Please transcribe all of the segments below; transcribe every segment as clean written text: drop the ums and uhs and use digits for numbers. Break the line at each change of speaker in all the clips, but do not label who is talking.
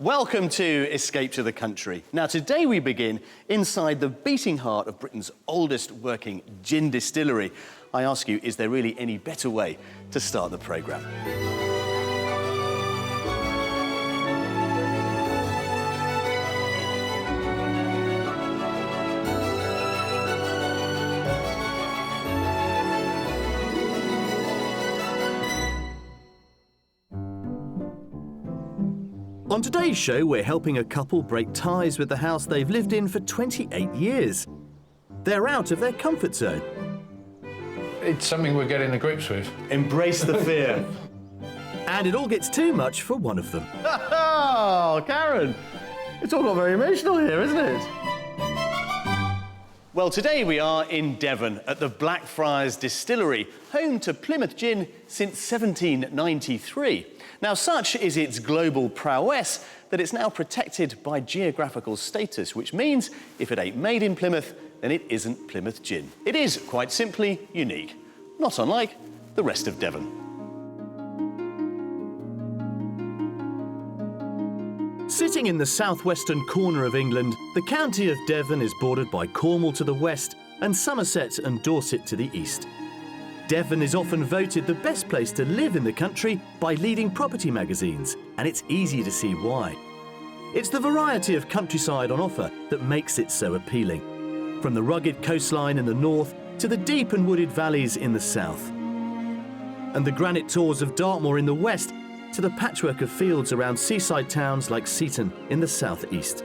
Welcome to Escape to the Country. Now, today we begin inside the beating heart of Britain's oldest working gin distillery. I ask you, is there really any better way to start the programme? On today's show, we're helping a couple break ties with the house they've lived in for 28 years. They're out of their comfort zone.
It's something we're getting to grips with.
Embrace the fear. And it all gets too much for one of them. Oh, Karen, it's all got very emotional here, isn't it? Well, today we are in Devon at the Blackfriars Distillery, home to Plymouth Gin since 1793. Now, such is its global prowess that it's now protected by geographical status, which means if it ain't made in Plymouth, then it isn't Plymouth Gin. It is, quite simply, unique, not unlike the rest of Devon. Sitting in the southwestern corner of England, the county of Devon is bordered by Cornwall to the west and Somerset and Dorset to the east. Devon is often voted the best place to live in the country by leading property magazines, and it's easy to see why. It's the variety of countryside on offer that makes it so appealing, from the rugged coastline in the north to the deep and wooded valleys in the south, and the granite tors of Dartmoor in the west to the patchwork of fields around seaside towns like Seaton in the southeast.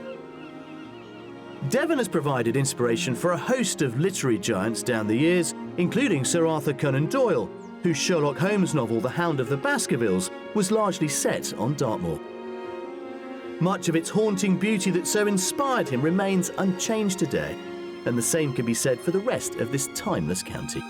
Devon has provided inspiration for a host of literary giants down the years, including Sir Arthur Conan Doyle, whose Sherlock Holmes novel The Hound of the Baskervilles was largely set on Dartmoor. Much of its haunting beauty that so inspired him remains unchanged today, and the same can be said for the rest of this timeless county.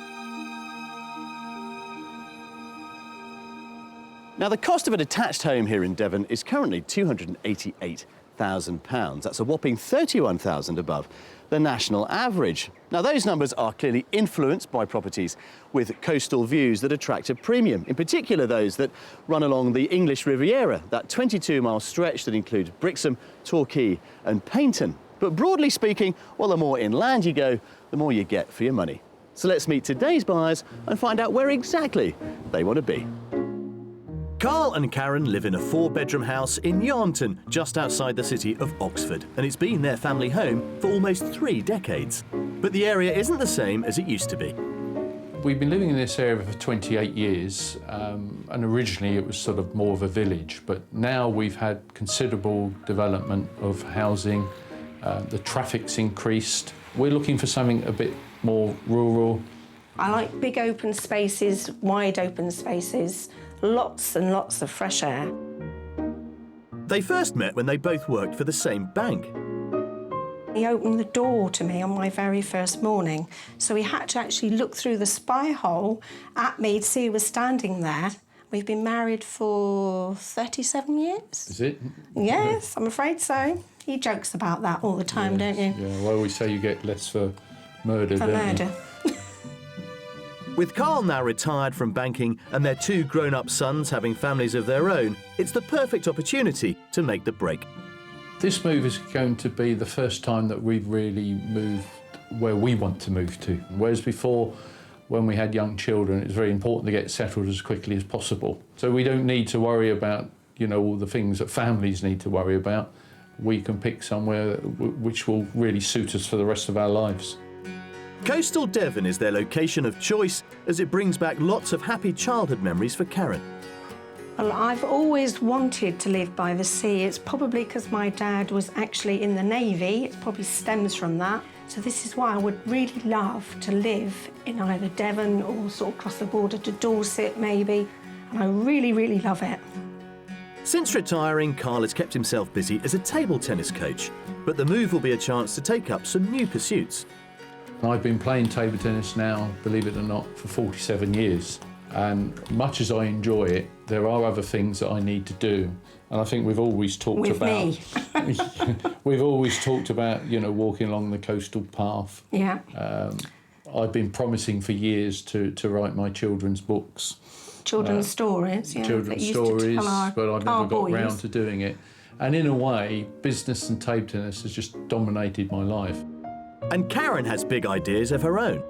Now, the cost of a detached home here in Devon is currently £288,000. That's a whopping £31,000 above the national average. Now, those numbers are clearly influenced by properties with coastal views that attract a premium, in particular those that run along the English Riviera, that 22-mile stretch that includes Brixham, Torquay and Paignton. But broadly speaking, well, the more inland you go, the more you get for your money. So let's meet today's buyers and find out where exactly they want to be. Carl and Karen live in a 4-bedroom house in Yarnton, just outside the city of Oxford, and it's been their family home for almost 3 decades. But the area isn't the same as it used to be.
We've been living in this area for 28 years, and originally it was sort of more of a village, but now we've had considerable development of housing. The traffic's increased. We're looking for something a bit more rural.
I like big open spaces, wide open spaces, lots and lots of fresh air.
They first met when they both worked for the same bank.
He opened the door to me on my very first morning, so he had to actually look through the spy hole at me to see who was standing there. We've been married for 37 years.
Is it?
Yes, I'm afraid so. He jokes about that all the time,
Yes.
don't you?
Yeah, well, I always say you get less for murder,
For
don't
murder.
you?
With Carl now retired from banking and their 2 grown-up sons having families of their own, it's the perfect opportunity to make the break.
This move is going to be the first time that we've really moved where we want to move to. Whereas before, when we had young children, it was very important to get settled as quickly as possible. So we don't need to worry about, you know, all the things that families need to worry about. We can pick somewhere which will really suit us for the rest of our lives.
Coastal Devon is their location of choice as it brings back lots of happy childhood memories for Karen.
Well, I've always wanted to live by the sea. It's probably because my dad was actually in the Navy. It probably stems from that. So this is why I would really love to live in either Devon or sort of cross the border to Dorset, maybe. And I really, really love it.
Since retiring, Carl has kept himself busy as a table tennis coach, but the move will be a chance to take up some new pursuits.
I've been playing table tennis now, believe it or not, for 47 years. And much as I enjoy it, there are other things that I need to do. And I think we've always talked we've always talked about, you know, walking along the coastal path.
Yeah.
I've been promising for years to write my children's books.
Children's stories, yeah.
Children's
that used to
stories,
tell
but I've
our
never got
boys.
round to doing it. And in a way, business and table tennis has just dominated my life.
And Karen has big ideas of her own.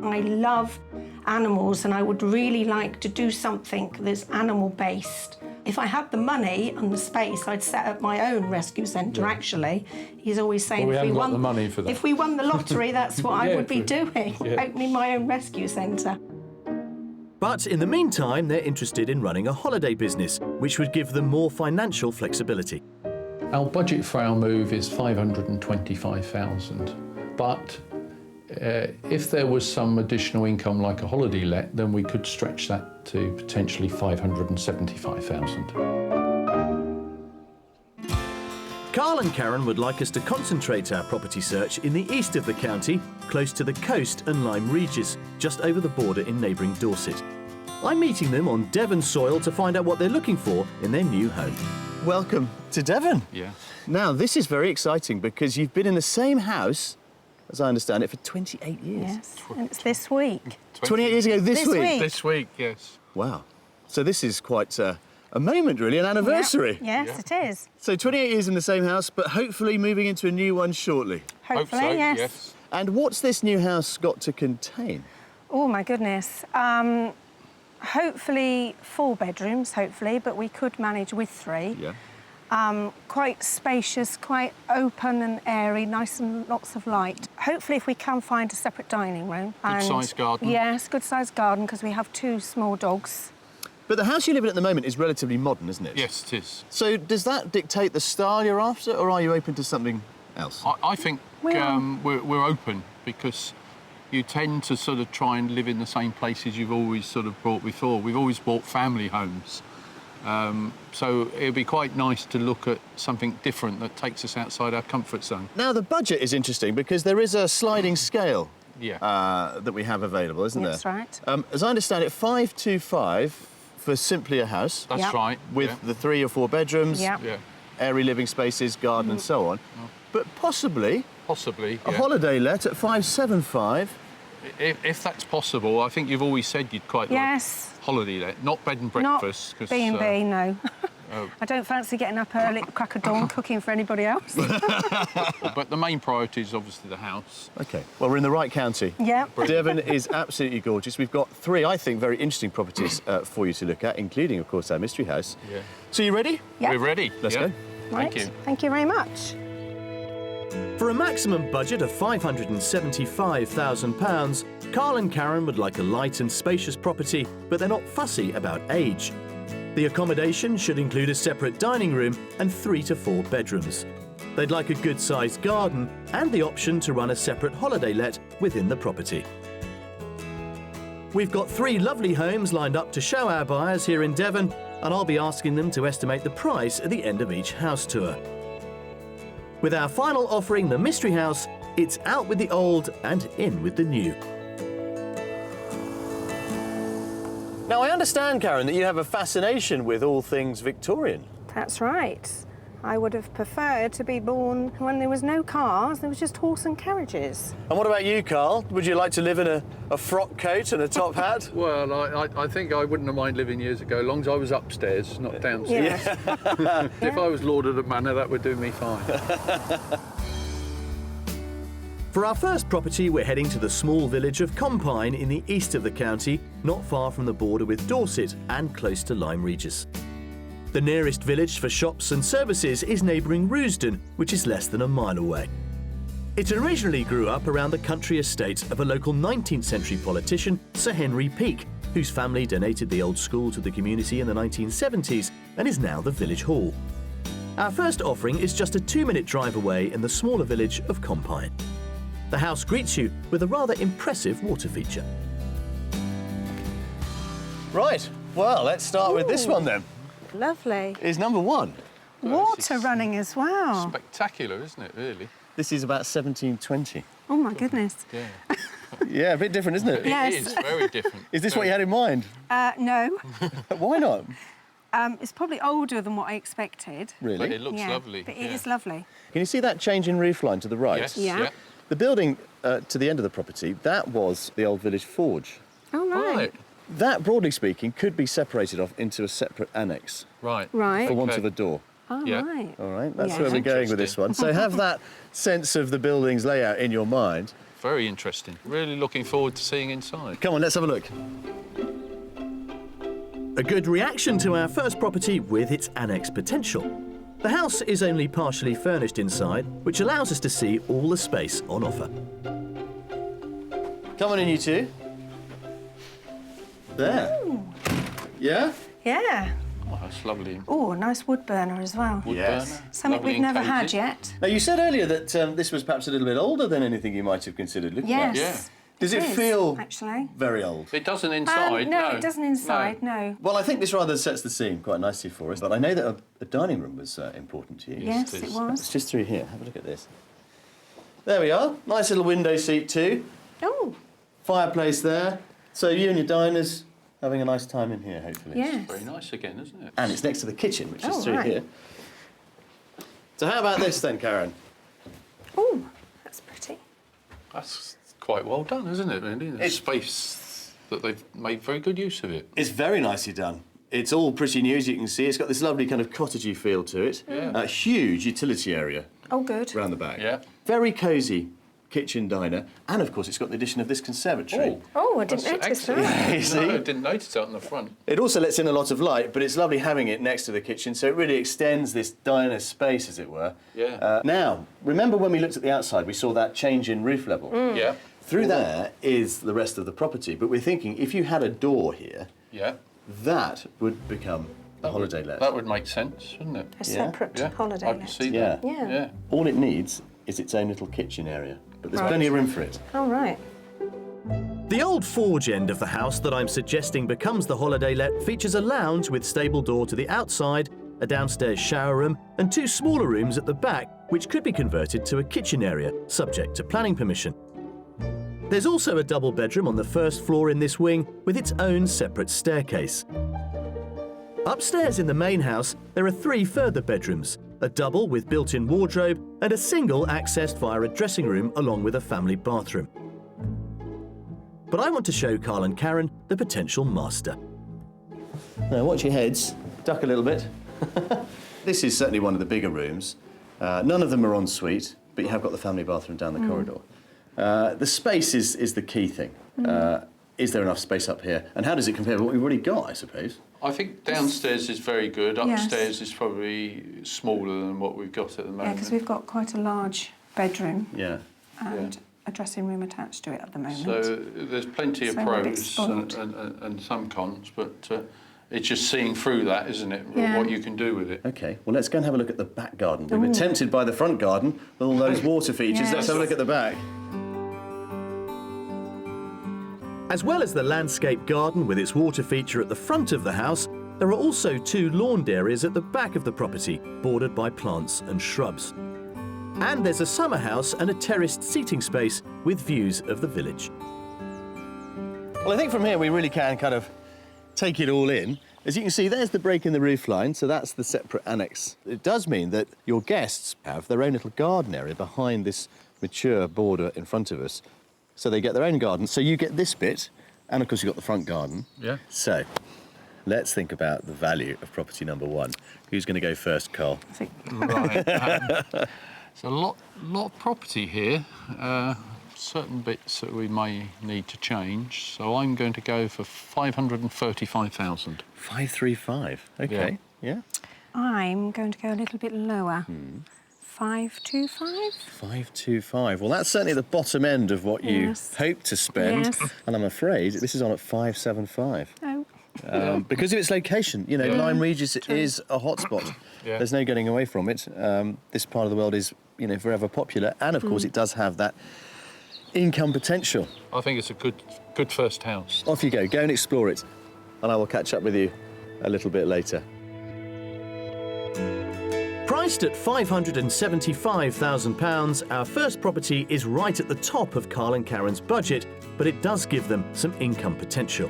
I love animals and I would really like to do something that's animal-based. If I had the money and the space, I'd set up my own rescue centre, actually. He's always saying,
Well, we haven't got the money for that.
If we won the lottery, that's what I would be doing,
Yeah.
opening my own rescue centre.
But in the meantime, they're interested in running a holiday business, which would give them more financial flexibility.
Our budget for our move is 525,000, but if there was some additional income like a holiday let, then we could stretch that to potentially 575,000.
Carl and Karen would like us to concentrate our property search in the east of the county, close to the coast and Lyme Regis, just over the border in neighbouring Dorset. I'm meeting them on Devon soil to find out what they're looking for in their new home. Welcome to Devon.
Yeah.
Now, this is very exciting because you've been in the same house, as I understand it, for 28 years.
Yes, and it's this week.
28 years ago this week?
This week, yes.
Wow. So this is quite a moment, really, an anniversary.
Yep. Yes, it is.
So 28 years in the same house, but hopefully moving into a new one shortly.
Hopefully,
Hope so,
yes.
And what's this new house got to contain?
Oh, my goodness. Hopefully 4 bedrooms, hopefully, but we could manage with 3.
Yeah.
Quite spacious, quite open and airy, nice and lots of light. Hopefully, if we can find a separate dining room.
Good-sized garden.
Yes, good-sized garden, because we have 2 small dogs.
But the house you live in at the moment is relatively modern, isn't it?
Yes, it is.
So does that dictate the style you're after, or are you open to something else?
I think we're open because you tend to sort of try and live in the same places you've always sort of bought before. We've always bought family homes. So it'd be quite nice to look at something different that takes us outside our comfort zone.
Now, the budget is interesting because there is a sliding scale that we have available, isn't there?
That's right.
As I understand it, 525 for simply a house.
That's right.
With the 3 or 4 bedrooms,
Yep.
Yeah.
airy living spaces, garden and so on. But possibly a holiday let at 575.
If that's possible, I think you've always said you'd quite like holiday let, not bed and breakfast.
Not B&B, no. I don't fancy getting up early at the crack of dawn cooking for anybody else.
But the main priority is obviously the house.
OK, well, we're in the right county.
Yeah.
Devon is absolutely gorgeous. We've got 3, I think, very interesting properties for you to look at, including, of course, our mystery house.
Yeah.
So you ready?
Yep.
We're ready.
Let's go.
Right.
Thank you.
Thank you very much.
For a maximum budget of £575,000, Carl and Karen would like a light and spacious property, but they're not fussy about age. The accommodation should include a separate dining room and 3 to 4 bedrooms. They'd like a good-sized garden and the option to run a separate holiday let within the property. We've got 3 lovely homes lined up to show our buyers here in Devon, and I'll be asking them to estimate the price at the end of each house tour. With our final offering, the Mystery House, it's out with the old and in with the new. Now, I understand, Karen, that you have a fascination with all things Victorian.
That's right. I would have preferred to be born when there was no cars, there was just horse and carriages.
And what about you, Carl? Would you like to live in a frock coat and a top hat?
Well, I think I wouldn't have minded living years ago, as long as I was upstairs, not downstairs.
Yeah.
If I was Lord of the Manor, that would do me fine.
For our first property, we're heading to the small village of Compine in the east of the county, not far from the border with Dorset and close to Lyme Regis. The nearest village for shops and services is neighbouring Roosden, which is less than a mile away. It originally grew up around the country estate of a local 19th century politician, Sir Henry Peake, whose family donated the old school to the community in the 1970s and is now the village hall. Our first offering is just a 2-minute drive away in the smaller village of Compine. The house greets you with a rather impressive water feature. Right, well, let's start with this one then.
Lovely.
Is number 1.
Water running as well.
Spectacular, isn't it, really?
This is about 1720.
Oh, my goodness.
Yeah.
Yeah, a bit different, isn't it?
Yes.
It is very different.
Is this what you had in mind?
No.
Why not?
It's probably older than what I expected.
Really?
But it looks
Yeah,
lovely.
But it is lovely.
Can you see that change in roof line to the right?
Yes.
Yeah.
The building to the end of the property, that was the old village forge.
Oh, right.
Right.
That, broadly speaking, could be separated off into a separate annex
Right.
Right.
for want
Okay.
of a door.
Oh,
Yeah.
right.
All right, that's
Yeah.
where we're going with this one. So have that sense of the building's layout in your mind.
Very interesting. Really looking forward to seeing inside.
Come on, let's have a look.
A good reaction to our first property with its annex potential. The house is only partially furnished inside, which allows us to see all the space on offer.
Come on in, you two. There. Yeah?
Yeah.
Oh, that's lovely.
Oh, a nice wood burner as well.
Wood
Yes.
burner.
Something
Lovely
we've never
and
had
cosy.
yet.
Now, you said earlier that this was perhaps a little bit older than anything you might have considered looking at.
Yes.
Yeah.
Does it
is,
feel
actually?
very old?
It doesn't inside.
No, it doesn't inside, no.
Well, I think this rather sets the scene quite nicely for us. But I know that a dining room was important to you.
Yes,
it
it
is.
It's
was.
just through here. Have a look at this. There we are. Nice little window seat too.
Oh,
Fireplace there. So you and your diners having a nice time in here, hopefully.
yes.
Very nice again, isn't it?
And it's next to the kitchen, which is
Oh,
through
right.
here. So how about this then, Karen?
Oh, that's pretty.
That's quite well done, isn't it, really? The
It's-
space that they've made very good use of it.
It's very nicely done. It's all pretty new, as you can see. It's got this lovely kind of cottagey feel to it.
Yeah.
A huge utility area
Oh, good.
around the back.
Yeah.
Very cosy kitchen diner. And, of course, it's got the addition of this conservatory.
Oh, I didn't
That's
notice
excellent.
that.
You see?
No, I didn't notice that on the front.
It also lets in a lot of light, but it's lovely having it next to the kitchen, so it really extends this diner space, as it were.
Yeah.
Now, remember when we looked at the outside, we saw that change in roof level?
Yeah.
Through there is the rest of the property, but we're thinking if you had a door here,
Yeah.
that would become a holiday let.
That would make sense, wouldn't it?
A separate
Yeah.
holiday
I can
let.
see
Yeah.
that.
Yeah.
Yeah.
All it needs is its own little kitchen area, but there's
Right.
plenty of room for it.
Oh, right.
The old forge end of the house that I'm suggesting becomes the holiday let features a lounge with stable door to the outside, a downstairs shower room, and two smaller rooms at the back, which could be converted to a kitchen area, subject to planning permission. There's also a double bedroom on the first floor in this wing with its own separate staircase. Upstairs in the main house, there are three further bedrooms, a double with built-in wardrobe and a single accessed via a dressing room along with a family bathroom. But I want to show Carl and Karen the potential master.
Now, watch your heads. Duck a little bit. This is certainly one of the bigger rooms. None of them are en suite, but you have got the family bathroom down the corridor. The space is the key thing. Is there enough space up here? And how does it compare with what we've already got, I suppose?
I think downstairs is very good.
Yes.
Upstairs is probably smaller than what we've got at the
Yeah,
moment.
because we've got quite a large bedroom
Yeah.
and a dressing room attached to it at the moment.
So there's plenty of
So we're a bit
pros
spoilt.
and some cons, but it's just seeing through that, isn't it?
Yeah.
What you can do with it.
OK, well, let's go and have a look at the back garden. We've been tempted by the front garden with all those water features.
Yes.
Let's have a look at the back.
As well as the landscape garden with its water feature at the front of the house, there are also two lawned areas at the back of the property, bordered by plants and shrubs. And there's a summer house and a terraced seating space with views of the village.
Well, I think from here we really can kind of take it all in. As you can see, there's the break in the roof line, so that's the separate annex. It does mean that your guests have their own little garden area behind this mature border in front of us. So they get their own garden. So you get this bit, and of course you've got the front garden.
Yeah.
So let's think about the value of property number one. Who's going to go first, Carl?
I think
Right. There's a lot of property here. Certain bits that we may need to change. So I'm going to go for 535,000.
535. OK. Yeah.
I'm going to go a little bit lower. 525?
525. Well, that's certainly the bottom end of what you
Yes.
hope to spend.
Yes.
And I'm afraid this is on at 575.
Oh,
Because of its location. You know, Lyme Regis is a hotspot.
Yeah.
There's no getting away from it. This part of the world is, you know, forever popular. And, of course, it does have that income potential.
I think it's a good first house.
Off you go. Go and explore it. And I will catch up with you a little bit later.
Priced at £575,000, our first property is right at the top of Carl and Karen's budget, but it does give them some income potential.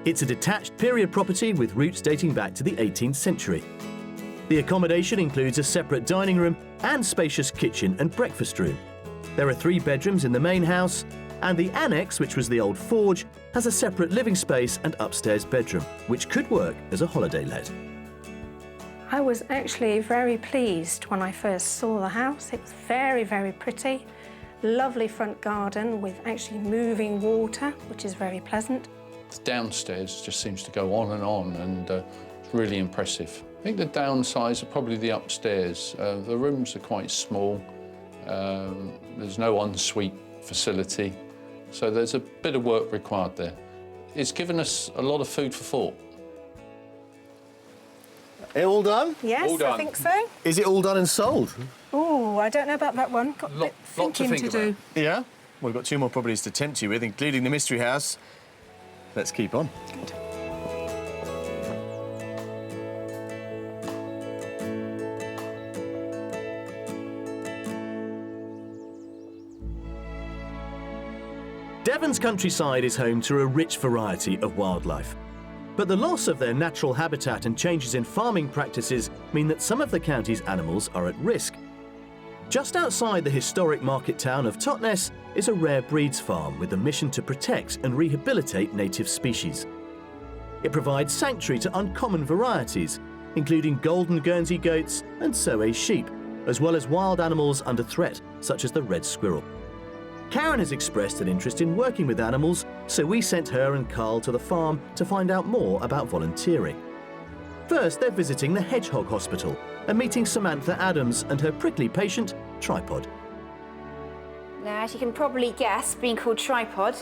It's a detached period property with roots dating back to the 18th century. The accommodation includes a separate dining room and spacious kitchen and breakfast room. There are 3 bedrooms in the main house, and the annex, which was the old forge, has a separate living space and upstairs bedroom, which could work as a holiday let.
I was actually very pleased when I first saw the house. It was very, very pretty. Lovely front garden with actually moving water, which is very pleasant.
The downstairs just seems to go on, and it's really impressive. I think the downsides are probably the upstairs. The rooms are quite small. There's no ensuite facility, so there's a bit of work required there. It's given us a lot of food for thought.
All done?
Yes,
All done.
I think so.
Is it all done and sold?
Oh, I don't know about that one. Got a bit
Lot to
thinking
think
to do.
about.
Yeah. Well, we've got 2 more properties to tempt you with, including the Mystery House. Let's keep on.
Good.
Devon's countryside is home to a rich variety of wildlife. But the loss of their natural habitat and changes in farming practices mean that some of the county's animals are at risk. Just outside the historic market town of Totnes is a rare breeds farm with a mission to protect and rehabilitate native species. It provides sanctuary to uncommon varieties, including golden Guernsey goats and Soay sheep, as well as wild animals under threat, such as the red squirrel. Karen has expressed an interest in working with animals, so we sent her and Carl to the farm to find out more about volunteering. First, they're visiting the Hedgehog Hospital and meeting Samantha Adams and her prickly patient, Tripod.
Now, as you can probably guess, being called Tripod,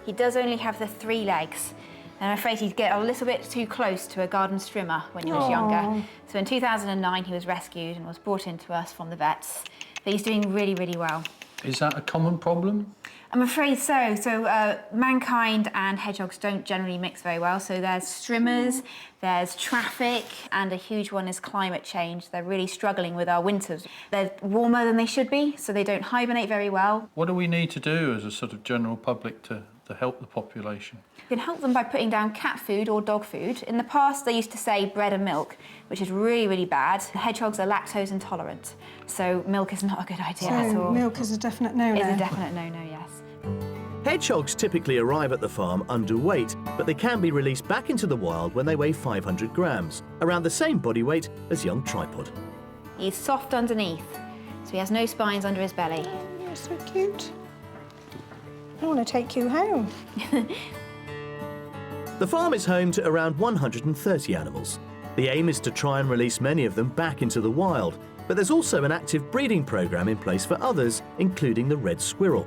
he does only have the 3 legs. And I'm afraid he'd get a little bit too close to a garden strimmer when he was younger. So in 2009, he was rescued and was brought in to us from the vets. But he's doing really, really well.
Is that a common problem?
I'm afraid so. So mankind and hedgehogs don't generally mix very well. So there's strimmers, there's traffic, and a huge one is climate change. They're really struggling with our winters. They're warmer than they should be, so they don't hibernate very well.
What do we need to do as a sort of general public to help the population?
You can help them by putting down cat food or dog food. In the past, they used to say bread and milk, which is really, really bad. Hedgehogs are lactose intolerant, so milk is not a good idea at all.
Milk is a definite no-no.
It's a definite no-no, yes.
Hedgehogs typically arrive at the farm underweight, but they can be released back into the wild when they weigh 500 grams, around the same body weight as young Tripod.
He's soft underneath, so he has no spines under his belly.
You're so cute. I want to take you home.
The farm is home to around 130 animals. The aim is to try and release many of them back into the wild, but there's also an active breeding program in place for others, including the red squirrel.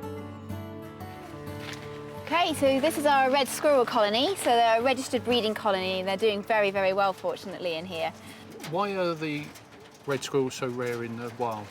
Okay, so this is our red squirrel colony. So they're a registered breeding colony, and they're doing very, very well, fortunately, in here.
Why are the red squirrels so rare in the wild?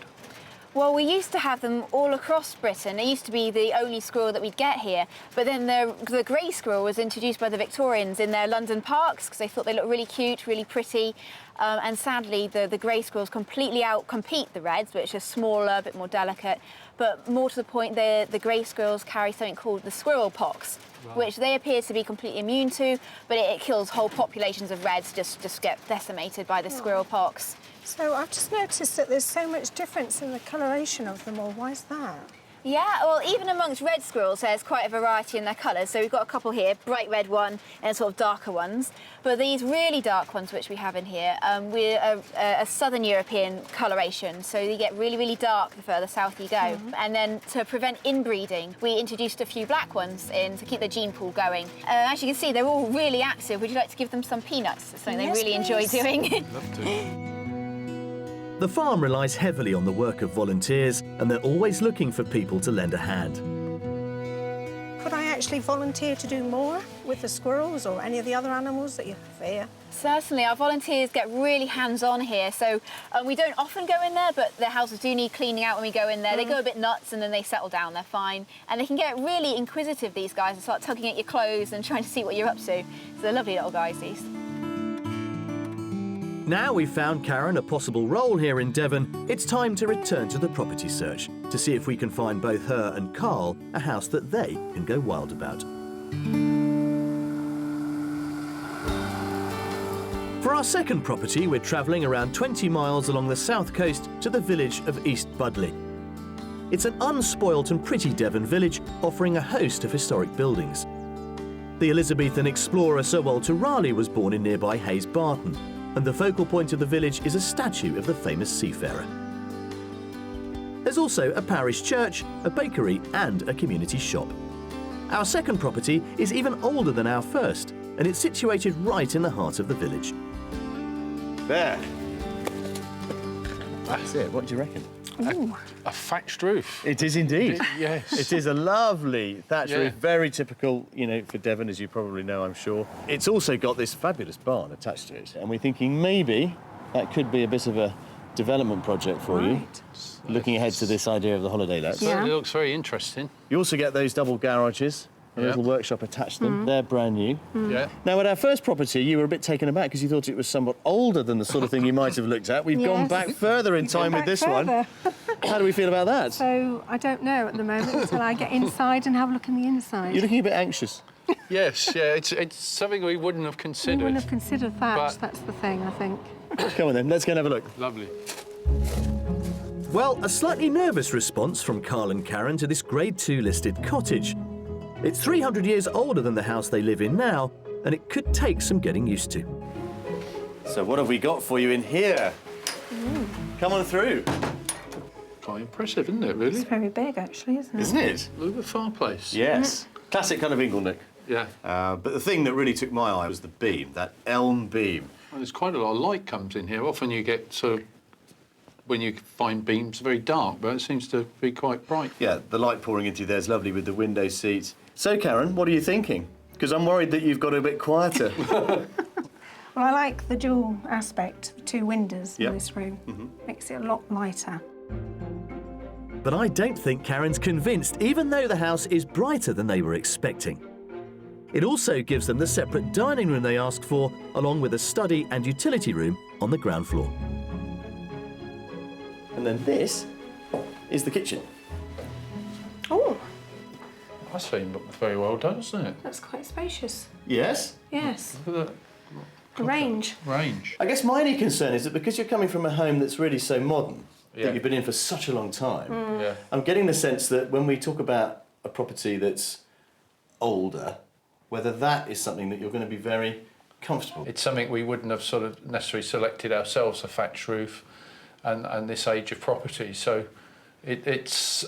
Well, we used to have them all across Britain. It used to be the only squirrel that we'd get here. But then the grey squirrel was introduced by the Victorians in their London parks because they thought they looked really cute, really pretty. And sadly, the grey squirrels completely outcompete the reds, which are smaller, a bit more delicate. But more to the point, the grey squirrels carry something called the squirrel pox, right, which they appear to be completely immune to, but it kills whole populations of reds, just get decimated by the squirrel pox.
So I've just noticed that there's so much difference in the coloration of them all. Why is that?
Yeah, well, even amongst red squirrels, there's quite a variety in their colours. So we've got a couple here, bright red one and sort of darker ones. But these really dark ones, which we have in here, we're a southern European coloration. So they get really, really dark the further south you go. Mm-hmm. And then to prevent inbreeding, we introduced a few black ones in to keep the gene pool going. As you can see, they're all really active. Would you like to give them some peanuts? It's something they really enjoy doing.
Love to.
The farm relies heavily on the work of volunteers, and they're always looking for people to lend a hand.
Could I actually volunteer to do more with the squirrels or any of the other animals that you fear?
Certainly, our volunteers get really hands-on here, so we don't often go in there, but their houses do need cleaning out when we go in there. They go a bit nuts and then they settle down, they're fine. And they can get really inquisitive, these guys, and start tugging at your clothes and trying to see what you're up to. So they're lovely little guys, these.
Now we've found Karen a possible role here in Devon, it's time to return to the property search to see if we can find both her and Carl a house that they can go wild about. For our second property, we're travelling around 20 miles along the south coast to the village of East Budley. It's an unspoilt and pretty Devon village offering a host of historic buildings. The Elizabethan explorer Sir Walter Raleigh was born in nearby Hayes Barton. and the focal point of the village is a statue of the famous seafarer. There's also a parish church, a bakery and a community shop. Our second property is even older than our first, and it's situated right in the heart of the village.
There. That's it. What do you reckon?
A thatched roof.
It is indeed.
Yes.
It is a lovely thatch
Yeah.
roof, very typical, you know, for Devon, as you probably know, I'm sure. It's also got this fabulous barn attached to it, and we're thinking maybe that could be a bit of a development project for you, looking ahead to this idea of the holiday lets.
Yeah.
It looks very interesting.
You also get those double garages, a
Yeah.
little workshop attached to them. They're brand new.
Yeah.
Now, at our first property, you were a bit taken aback because you thought it was somewhat older than the sort of thing you might have looked at. We've gone
Yes.
back further in time with this one. How do we feel about that?
So I don't know at the moment until I get inside and have a look in the inside.
You're looking a bit anxious.
Yes, yeah, it's something we wouldn't have
We
considered.
wouldn't have considered that.
But-
That's the thing, I think.
Come on then, let's go and have a look.
Lovely.
Well, a slightly nervous response from Carl and Karen to this Grade 2 listed cottage. It's 300 years older than the house they live in now, and it could take some getting used to.
So what have we got for you in here? Come on through.
Quite impressive, isn't it, really?
It's very big, actually, isn't it?
Isn't it?
Look at the fireplace.
Yes. Classic kind of Inglenook.
Yeah.
But the thing that really took my eye was the beam, that elm beam.
Well, there's quite a lot of light comes in here. Often you get sort of, when you find beams, very dark, but it seems to be quite bright.
Yeah, the light pouring into you there is lovely with the window seat. So, Karen, what are you thinking? Because I'm worried that you've got a bit quieter.
Well, I like the dual aspect, the two windows
Yep.
in this room. Makes it a lot lighter.
But I don't think Karen's convinced, even though the house is brighter than they were expecting. It also gives them the separate dining room they asked for, along with a study and utility room on the ground floor.
And then this is the kitchen.
Oh,
That's very well done, isn't it?
that's quite spacious.
Yes.
Yes,
Look at
the range.
that range.
I guess my only concern is that because you're coming from a home that's really so modern,
Yeah.
that you've been in for such a long time,
Yeah.
I'm getting the sense that when we talk about a property that's older, whether that is something that you're going to be very comfortable.
It's something we wouldn't have sort of necessarily selected ourselves, a thatch roof and this age of property. So it's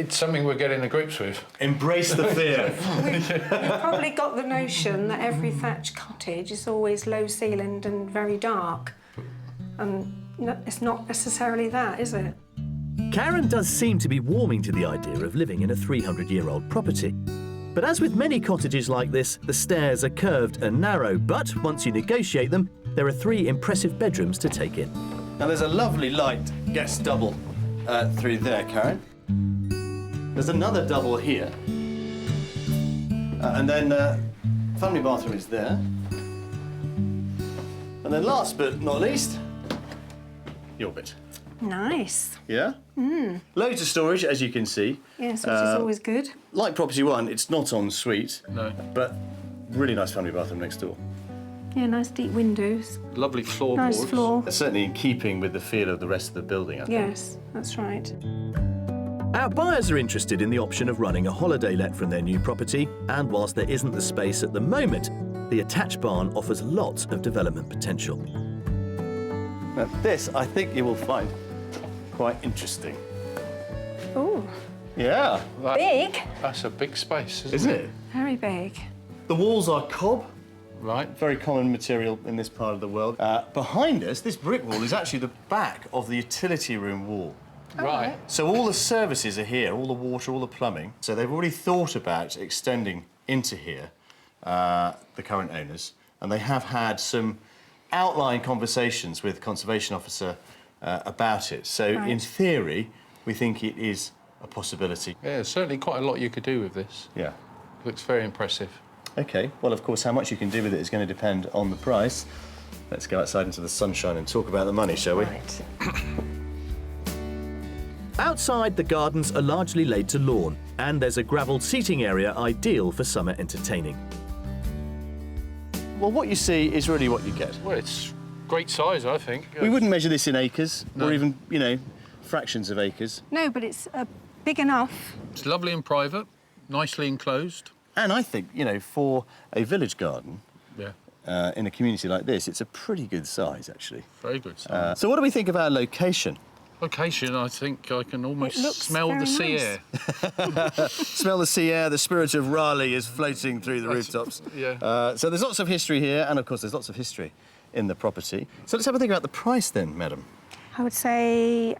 something we're getting to grips with.
Embrace the fear.
You've probably got the notion that every thatched cottage is always low-ceilinged and very dark. And it's not necessarily that, is it?
Karen does seem to be warming to the idea of living in a 300-year-old property. But as with many cottages like this, the stairs are curved and narrow, but once you negotiate them, there are 3 impressive bedrooms to take in.
Now there's a lovely light guest double through there, Karen. There's another double here. And then family bathroom is there. And then last but not least, your bit.
Nice.
Yeah? Loads of storage, as you can see.
Yes, which is always good.
Like property one, it's not en suite,
No.
but really nice family bathroom next door.
Yeah, nice deep windows.
Lovely floorboards.
Nice floor.
That's certainly in keeping with the feel of the rest of the building, I think.
Yes, that's right.
Our buyers are interested in the option of running a holiday let from their new property, and whilst there isn't the space at the moment, the attached barn offers lots of development potential.
Now this, I think you will find quite interesting.
Oh,
Yeah.
big.
That's a big space,
Isn't it?
Very big.
The walls are cob,
Right.
very common material in this part of the world. Behind us, this brick wall is actually the back of the utility room wall.
Right.
So all the services are here, all the water, all the plumbing. So they've already thought about extending into here, the current owners, and they have had some outline conversations with the Conservation Officer about it. So
Right.
in theory, we think it is a possibility.
Yeah, there's certainly quite a lot you could do with this.
Yeah.
Looks very impressive.
OK, well, of course, how much you can do with it is going to depend on the price. Let's go outside into the sunshine and talk about the money, shall we?
Right.
Outside, the gardens are largely laid to lawn, and there's a gravelled seating area ideal for summer entertaining.
Well, what you see is really what you get.
Well, it's great size, I think.
We wouldn't measure this in acres,
No.
or even, you know, fractions of acres.
No, but it's big enough.
It's lovely and private, nicely enclosed.
And I think, you know, for a village garden,
Yeah.
in a community like this, it's a pretty good size, actually.
Very good size.
So what do we think of our location?
Location, I think I can almost
It looks
smell the
very
sea
nice.
air.
Smell the sea air, the spirit of Raleigh is floating through the rooftops.
Yeah.
So there's lots of history here, and of course there's lots of history in the property. So let's have a think about the price then, madam.
I would say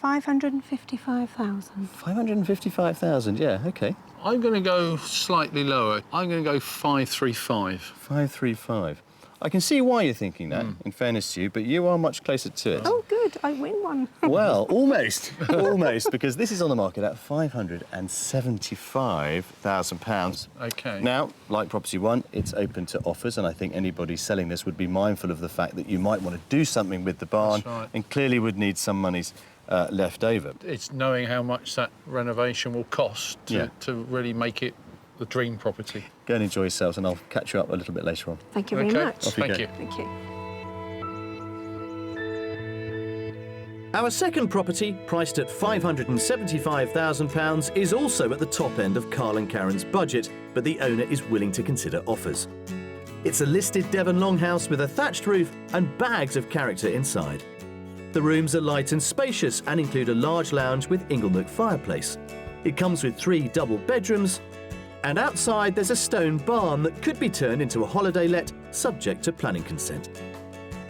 555,000.
555,000, yeah, OK.
I'm going to go slightly lower. I'm going to go 535.
535. I can see why you're thinking that, in fairness to you, but you are much closer to it.
Oh, good, I win one.
Well, almost, almost, because this is on the market at £575,000.
OK.
Now, like Property One, it's open to offers, and I think anybody selling this would be mindful of the fact that you might want to do something with the barn,
That's right.
and clearly would need some monies left over.
It's knowing how much that renovation will cost
Yeah.
to really make it the dream property.
Go and enjoy yourselves, and I'll catch you up a little bit later on.
Thank you very
OK.
much.
Off you
Thank
go.
you.
Thank you.
Our second property, priced at £575,000, is also at the top end of Carl and Karen's budget, but the owner is willing to consider offers. It's a listed Devon longhouse with a thatched roof and bags of character inside. The rooms are light and spacious and include a large lounge with inglenook fireplace. It comes with 3 double bedrooms, and outside there's a stone barn that could be turned into a holiday let, subject to planning consent.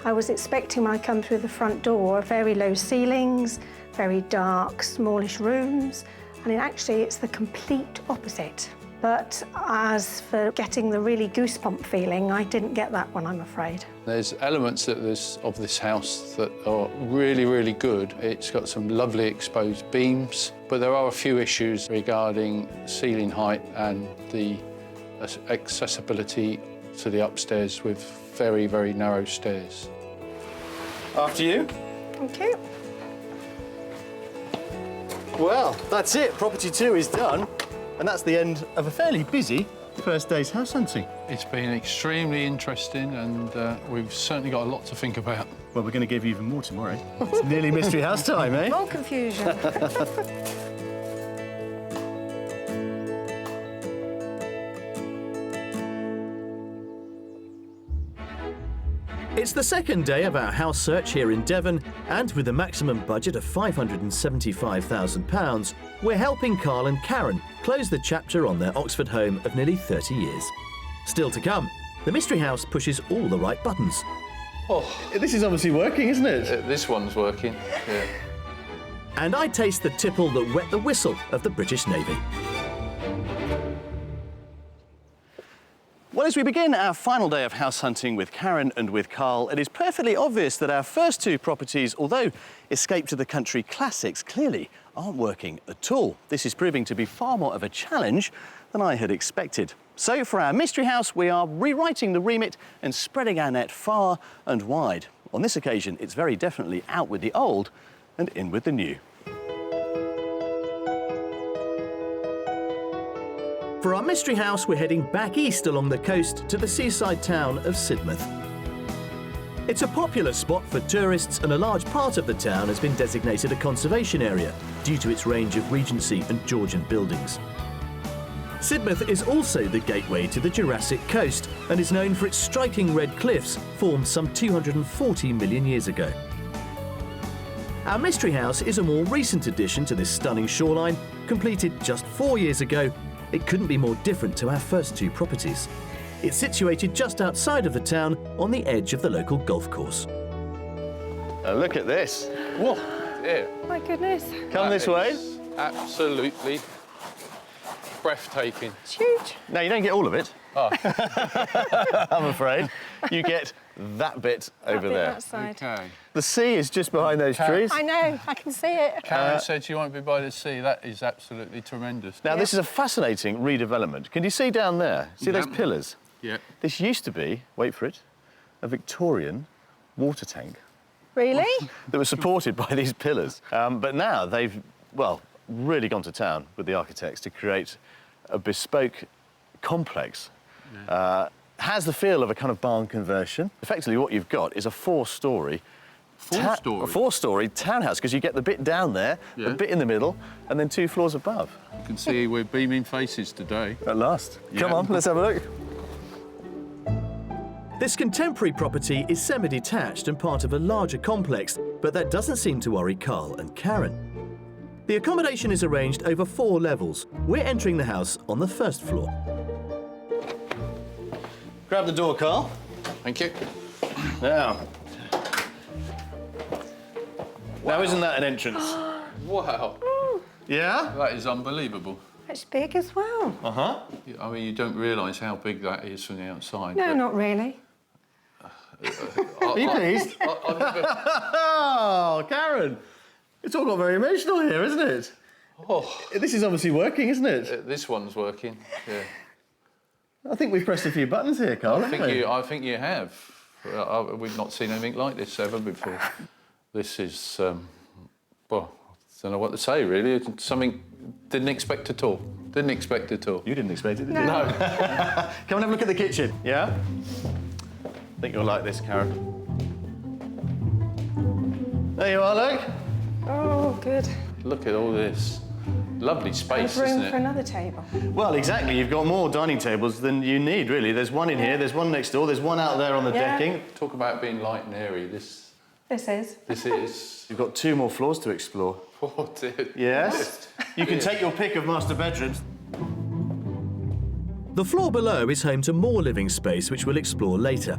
I was expecting when I come through the front door, very low ceilings, very dark, smallish rooms, and actually it's the complete opposite. But as for getting the really goosebump feeling, I didn't get that one, I'm afraid.
There's elements of this house that are really, really good. It's got some lovely exposed beams, but there are a few issues regarding ceiling height and the accessibility to the upstairs with very, very narrow stairs.
After you.
Thank you.
Well, that's it. Property 2 is done, and that's the end of a fairly busy first day's house hunting.
It's been extremely interesting, and we've certainly got a lot to think about.
Well, we're going to give you even more tomorrow. It's nearly mystery house time, eh?
More confusion.
It's the second day of our house search here in Devon, and with a maximum budget of £575,000, we're helping Carl and Karen close the chapter on their Oxford home of nearly 30 years. Still to come, the mystery house pushes all the right buttons.
Oh,
This is obviously working, isn't it?
this one's working. Yeah.
And I taste the tipple that wet the whistle of the British Navy.
Well, as we begin our final day of house hunting with Karen and with Carl, it is perfectly obvious that our first 2 properties, although escape to the country classics, clearly aren't working at all. This is proving to be far more of a challenge than I had expected. So for our mystery house, we are rewriting the remit and spreading our net far and wide. On this occasion, it's very definitely out with the old and in with the new.
For our mystery house, we're heading back east along the coast to the seaside town of Sidmouth. It's a popular spot for tourists, and a large part of the town has been designated a conservation area due to its range of Regency and Georgian buildings. Sidmouth is also the gateway to the Jurassic coast and is known for its striking red cliffs formed some 240 million years ago. Our mystery house is a more recent addition to this stunning shoreline, completed just 4 years ago. It couldn't be more different to our first 2 properties. It's situated just outside of the town on the edge of the local golf course.
Look at this. Whoa.
Yeah.
My goodness,
Come this way.
Absolutely breathtaking.
it's huge.
Now, you don't get all of it,
Oh,
I'm afraid. You get that bit over
bit
there.
that side.
okay.
The sea is just behind those trees.
I know, I can see it.
Karen said she won't be by the sea. That is absolutely tremendous.
Now, this is a fascinating redevelopment. Can you see down there? See those
Yeah.
pillars?
Yeah.
This used to be, wait for it, a Victorian water tank
Really?
that was supported by these pillars. But now they've, well, really gone to town with the architects to create a bespoke complex. Has the feel of a kind of barn conversion. Effectively, what you've got is a 4-storey
Four-storey?
a 4-storey townhouse, because you get the bit down there, the
Yeah.
bit in the middle, and then 2 floors above.
You can see we're beaming faces today.
At last. Come
Yeah.
on, let's have a look.
This contemporary property is semi-detached and part of a larger complex, but that doesn't seem to worry Carl and Karen. The accommodation is arranged over 4 levels. We're entering the house on the first floor.
Grab the door, Carl.
Thank you.
Now, isn't that an entrance?
Wow.
Yeah?
That is unbelievable.
It's big as well.
Uh-huh.
I mean, you don't realise how big that is from the outside.
No,
but
not really.
Are you pleased?
I've never...
Oh, Karen. It's all got very emotional here, isn't it?
Oh,
This is obviously working, isn't it?
this one's working. Yeah.
I think we've pressed a few buttons here, Carl, haven't we?
I think you have. We've not seen anything like this ever before. This is, well, I don't know what to say, really. It's something didn't expect at all. Didn't expect at all.
You didn't expect it, did you?
No.
Come and have a look at the kitchen, yeah? I think you'll like this, Karen. There you are, look.
Oh, good.
Look at all this. Lovely space,
There's room
isn't
for
it?
another table.
Well, exactly. You've got more dining tables than you need, really. There's one in here, there's one next door, there's one out there on the
Yeah.
decking.
Talk about being light and airy. This is...
You've got 2 more floors to explore.
Oh, dear.
Yes? You can take your pick of master bedrooms.
The floor below is home to more living space, which we'll explore later.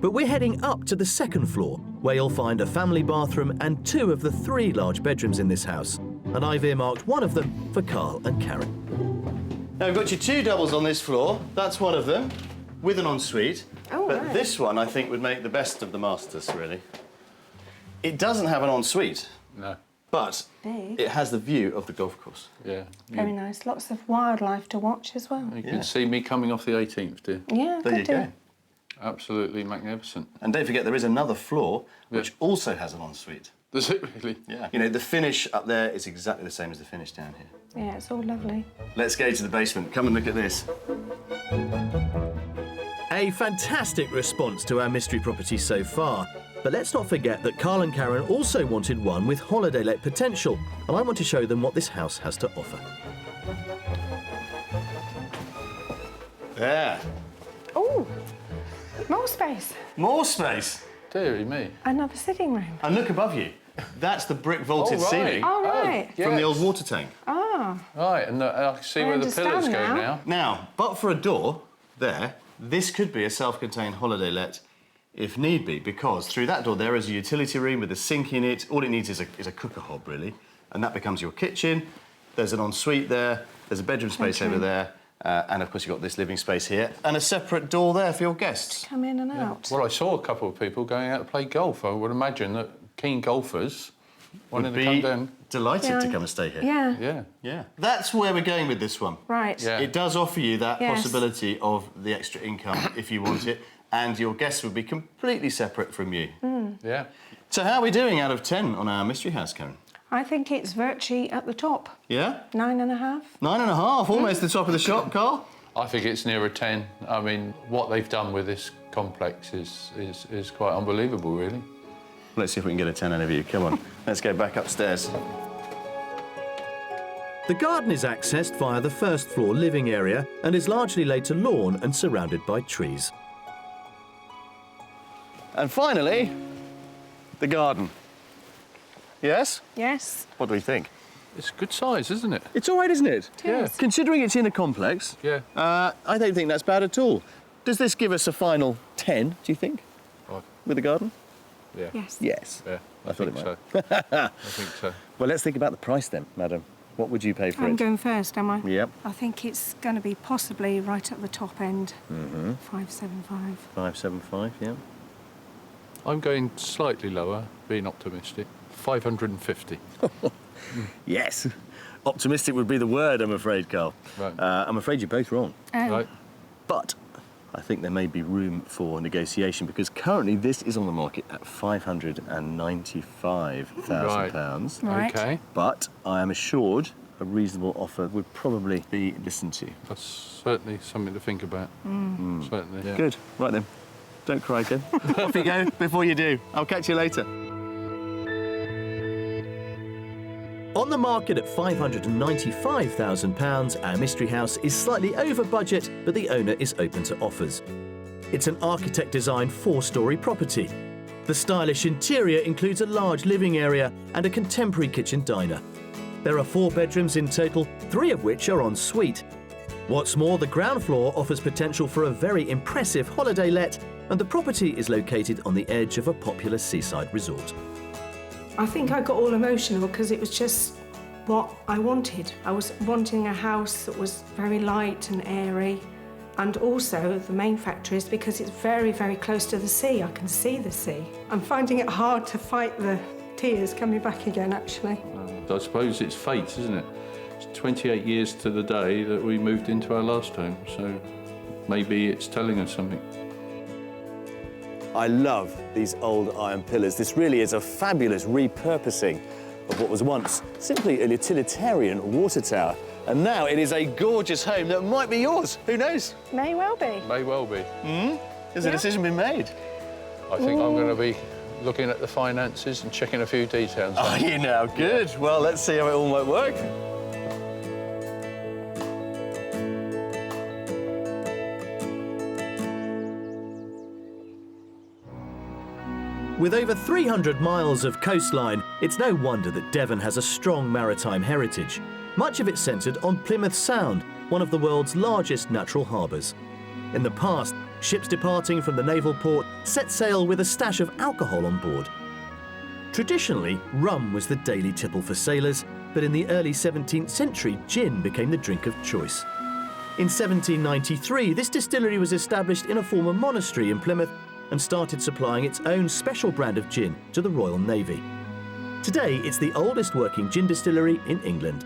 But we're heading up to the second floor, where you'll find a family bathroom and 2 of the 3 large bedrooms in this house. And I've earmarked one of them for Carl and Karen.
Now, we've got your 2 doubles on this floor. That's one of them, with an ensuite.
Oh,
but
right.
this one, I think, would make the best of the masters, really. It doesn't have an ensuite,
No.
but
Big.
it has the view of the golf course.
Yeah.
Very nice. Lots of wildlife to watch as well.
You
Yeah.
can see me coming off the 18th, dear.
Yeah,
There you
could do.
go.
Absolutely magnificent.
And don't forget, there is another floor which also has an ensuite.
Does it really?
Yeah. You know, the finish up there is exactly the same as the finish down here.
Yeah, it's all lovely.
Let's go to the basement. Come and look at this.
A fantastic response to our mystery property so far. But let's not forget that Carl and Karen also wanted one with holiday let potential, and I want to show them what this house has to offer.
There.
Oh, more space.
More space.
Dearie me.
Another sitting room.
And look above you. That's the brick vaulted
Oh, right.
ceiling
Oh, right.
from the old
yes.
water tank.
Ah,
Right, and I can see
I
where the
understand
pillars go
now.
now.
Now, but for a door there, this could be a self-contained holiday let if need be, because through that door there is a utility room with a sink in it. All it needs is a cooker hob, really, and that becomes your kitchen. There's an ensuite there, there's a bedroom space over there, and of course you've got this living space here, and a separate door there for your guests.
come in and out.
Well, I saw a couple of people going out to play golf. I would imagine that keen golfers wanted
Would
to come
be
down.
delighted
Yeah.
to come and stay here.
Yeah,
Yeah.
Yeah. That's where we're going with this one.
right.
Yeah.
It does offer you that
Yes.
possibility of the extra income if you want it, and your guests would be completely separate from you.
Yeah.
So how are we doing out of 10 on our mystery house, Karen?
I think it's virtually at the top.
Yeah?
9.5.
9.5, almost the top of the shop, Carl.
I think it's near a 10. I mean, what they've done with this complex is quite unbelievable, really.
Let's see if we can get a 10 out of you. Come on, let's go back upstairs.
The garden is accessed via the first floor living area and is largely laid to lawn and surrounded by trees.
And finally, the garden. Yes?
Yes.
What do we think?
It's good size, isn't it?
It's all right, isn't it?
Yeah.
Considering it's in a complex,
Yeah.
I don't think that's bad at all. Does this give us a final 10, do you think,
Oh,
with the garden?
yeah.
Yes.
Yes.
Yeah,
I thought
think
it
so. I think so.
Well, let's think about the price then, madam. What would you pay for
I'm
it?
going first, am I?
Yep,
I think it's going to be possibly right at the top end. 575.
575, yeah.
I'm going slightly lower, being optimistic. 550.
Yes. Optimistic would be the word, I'm afraid, Carl.
Right.
I'm afraid you're both wrong.
Oh.
Right.
But I think there may be room for negotiation because currently this is on the market at £595,000.
Right.
Okay.
But I am assured a reasonable offer would probably be listened to.
That's certainly something to think about. Certainly. Yeah.
Good. Right then. Don't cry again. Off you go before you do. I'll catch you later.
On the market at £595,000, our mystery house is slightly over budget, but the owner is open to offers. It's an architect-designed 4-storey property. The stylish interior includes a large living area and a contemporary kitchen diner. There are 4 bedrooms in total, 3 of which are en suite. What's more, the ground floor offers potential for a very impressive holiday let, and the property is located on the edge of a popular seaside resort.
I think I got all emotional because it was just what I wanted. I was wanting a house that was very light and airy, and also the main factor is because it's very, very close to the sea. I can see the sea. I'm finding it hard to fight the tears coming back again, actually.
I suppose it's fate, isn't it? It's 28 years to the day that we moved into our last home, so maybe it's telling us something.
I love these old iron pillars. This really is a fabulous repurposing of what was once simply a utilitarian water tower. And now it is a gorgeous home that might be yours. Who knows?
May well be.
May well be.
Has a decision been made?
I think I'm going to be looking at the finances and checking a few details.
Are you now? Good. Well, let's see how it all might work.
With over 300 miles of coastline, it's no wonder that Devon has a strong maritime heritage. Much of it centred on Plymouth Sound, one of the world's largest natural harbours. In the past, ships departing from the naval port set sail with a stash of alcohol on board. Traditionally, rum was the daily tipple for sailors, but in the early 17th century, gin became the drink of choice. In 1793, this distillery was established in a former monastery in Plymouth and started supplying its own special brand of gin to the Royal Navy. Today, it's the oldest working gin distillery in England.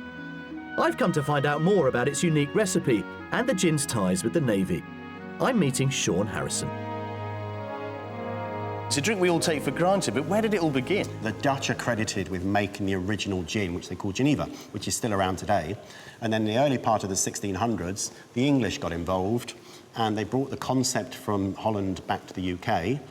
I've come to find out more about its unique recipe and the gin's ties with the Navy. I'm meeting Sean Harrison.
It's a drink we all take for granted, but where did it all begin?
The Dutch are credited with making the original gin, which they call Geneva, which is still around today. And then in the early part of the 1600s, the English got involved, and they brought the concept from Holland back to the UK.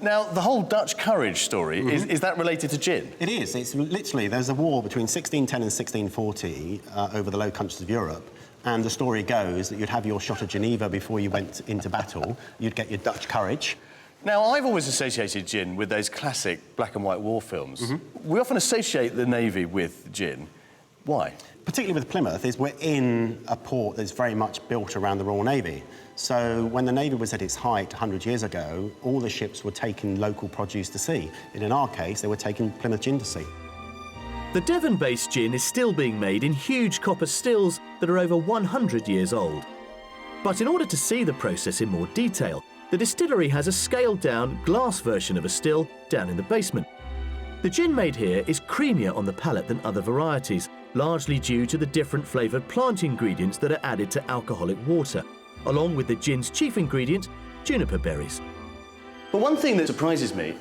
Now, the whole Dutch courage story, is that related to gin?
It is. It's literally, there's a war between 1610 and 1640 over the Low Countries of Europe. And the story goes that you'd have your shot of Geneva before you went into battle. You'd get your Dutch courage.
Now, I've always associated gin with those classic black and white war films. We often associate the Navy with gin. Why?
Particularly with Plymouth, is we're in a port that's very much built around the Royal Navy. So when the Navy was at its height 100 years ago, all the ships were taking local produce to sea. And in our case, they were taking Plymouth gin to sea.
The Devon-based gin is still being made in huge copper stills that are over 100 years old. But in order to see the process in more detail, the distillery has a scaled-down glass version of a still down in the basement. The gin made here is creamier on the palate than other varieties, largely due to the different flavoured plant ingredients that are added to alcoholic water, along with the gin's chief ingredient, juniper berries.
But one thing that surprises me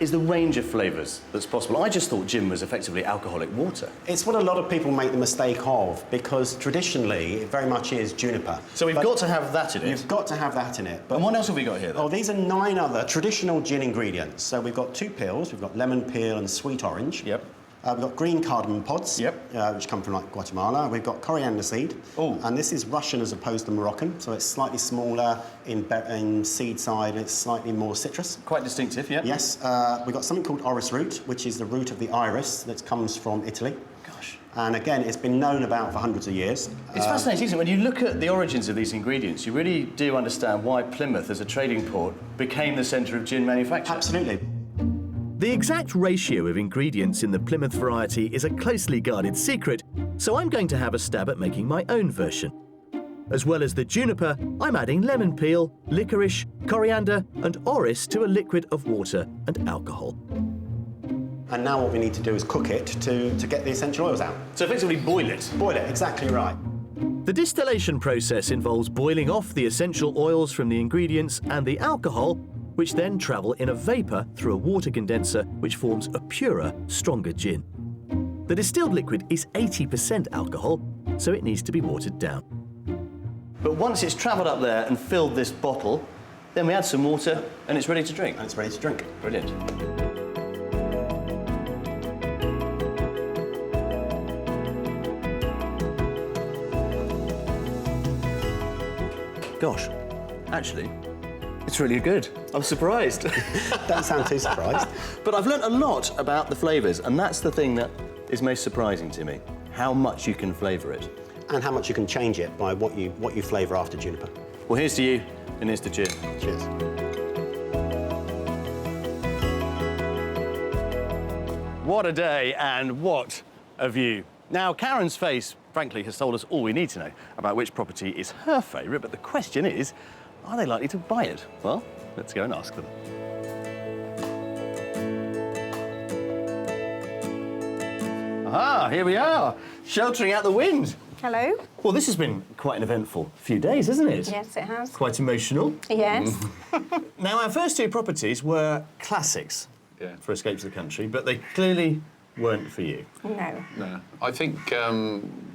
is the range of flavours that's possible. I just thought gin was effectively alcoholic water.
It's what a lot of people make the mistake of, because traditionally it very much is juniper.
So we've got to have that in it?
You've got to have that in it.
And what else have we got here, then?
Oh, these are 9 other traditional gin ingredients. So we've got 2 peels, we've got lemon peel and sweet orange.
Yep.
We've got green cardamom pods,
Yep.
Which come from like Guatemala. We've got coriander seed, and this is Russian as opposed to Moroccan, so it's slightly smaller in seed side, and it's slightly more citrus.
Quite distinctive, yeah.
Yes, we've got something called orris root, which is the root of the iris that comes from Italy.
Gosh.
And again, it's been known about for hundreds of years.
It's fascinating, isn't it? When you look at the origins of these ingredients, you really do understand why Plymouth, as a trading port, became the centre of gin manufacture.
Absolutely.
The exact ratio of ingredients in the Plymouth variety is a closely guarded secret, so I'm going to have a stab at making my own version. As well as the juniper, I'm adding lemon peel, licorice, coriander and orris to a liquid of water and alcohol.
And now what we need to do is cook it to get the essential oils out.
So effectively boil it.
Boil it, exactly right.
The distillation process involves boiling off the essential oils from the ingredients and the alcohol, which then travel in a vapour through a water condenser, which forms a purer, stronger gin. The distilled liquid is 80% alcohol, so it needs to be watered down.
But once it's travelled up there and filled this bottle, then we add some water and it's ready to drink.
And it's ready to drink.
Brilliant. Gosh, actually, It's really good. I'm surprised.
Don't sound too surprised.
But I've learnt a lot about the flavours, and that's the thing that is most surprising to me, how much you can flavour it.
And how much you can change it by what you flavour after juniper.
Well, here's to you, and here's to cheers.
Cheers.
What a day, and what a view. Now, Karen's face, frankly, has told us all we need to know about which property is her favourite, but the question is, are they likely to buy it? Well, let's go and ask them. Ah, here we are, sheltering out the wind.
Hello.
Well, this has been quite an eventful few days, hasn't it?
Yes, it has.
Quite emotional.
Yes.
Now, our first two properties were classics for Escape to the Country, but they clearly weren't for you.
No.
No, I think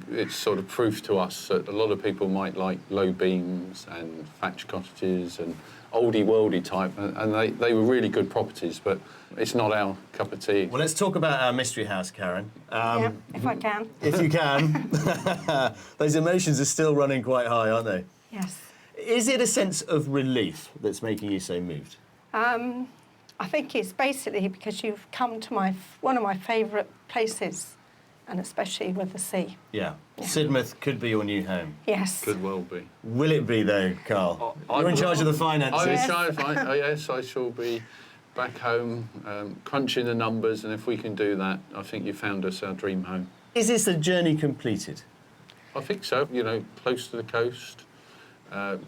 it's sort of proof to us that a lot of people might like low beams and thatched cottages and oldie-worldy type, and they were really good properties, but it's not our cup of tea.
Well, let's talk about our mystery house, Karen.
Yeah, if I can.
If you can. Those emotions are still running quite high, aren't they?
Yes.
Is it a sense of relief that's making you so moved?
I think it's basically because you've come to one of my favourite places, and especially with the sea.
Yeah. Sidmouth could be your new home.
Yes.
Could well be.
Will it be, though, Carl? You're in charge of the finances.
I'm in charge of yes, I shall be back home, crunching the numbers, and if we can do that, I think you found us our dream home.
Is this the journey completed?
I think so, you know, close to the coast,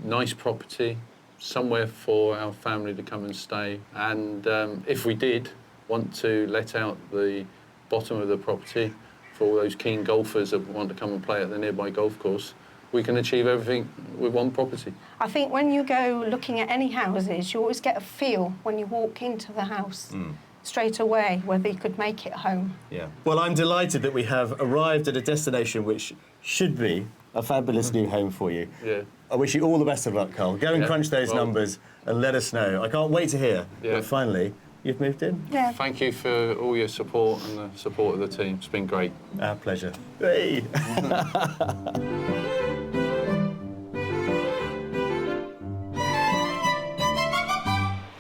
nice property, somewhere for our family to come and stay. And if we did want to let out the bottom of the property for all those keen golfers that want to come and play at the nearby golf course, we can achieve everything with one property.
I think when you go looking at any houses, you always get a feel when you walk into the house straight away whether you could make it home.
Yeah. Well, I'm delighted that we have arrived at a destination which should be a fabulous new home for you.
Yeah.
I wish you all the best of luck, Carl. Go and crunch those
well,
numbers and let us know. I can't wait to hear.
Yeah.
But finally, you've moved in.
Yeah.
Thank you for all your support and the support of the team. It's been great.
Our pleasure. Hey.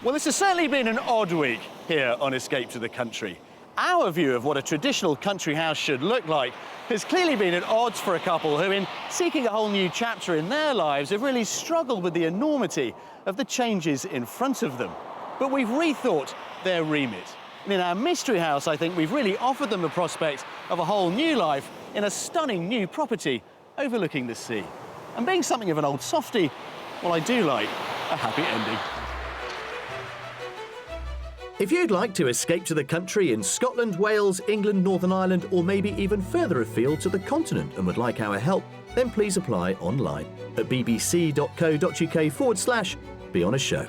Well, this has certainly been an odd week here on Escape to the Country. Our view of what a traditional country house should look like has clearly been at odds for a couple who, in seeking a whole new chapter in their lives, have really struggled with the enormity of the changes in front of them. But we've rethought their remit. And in our mystery house, I think we've really offered them the prospect of a whole new life in a stunning new property overlooking the sea. And being something of an old softie, well, I do like a happy ending. If you'd like to escape to the country in Scotland, Wales, England, Northern Ireland, or maybe even further afield to the continent and would like our help, then please apply online at bbc.co.uk/be on a show.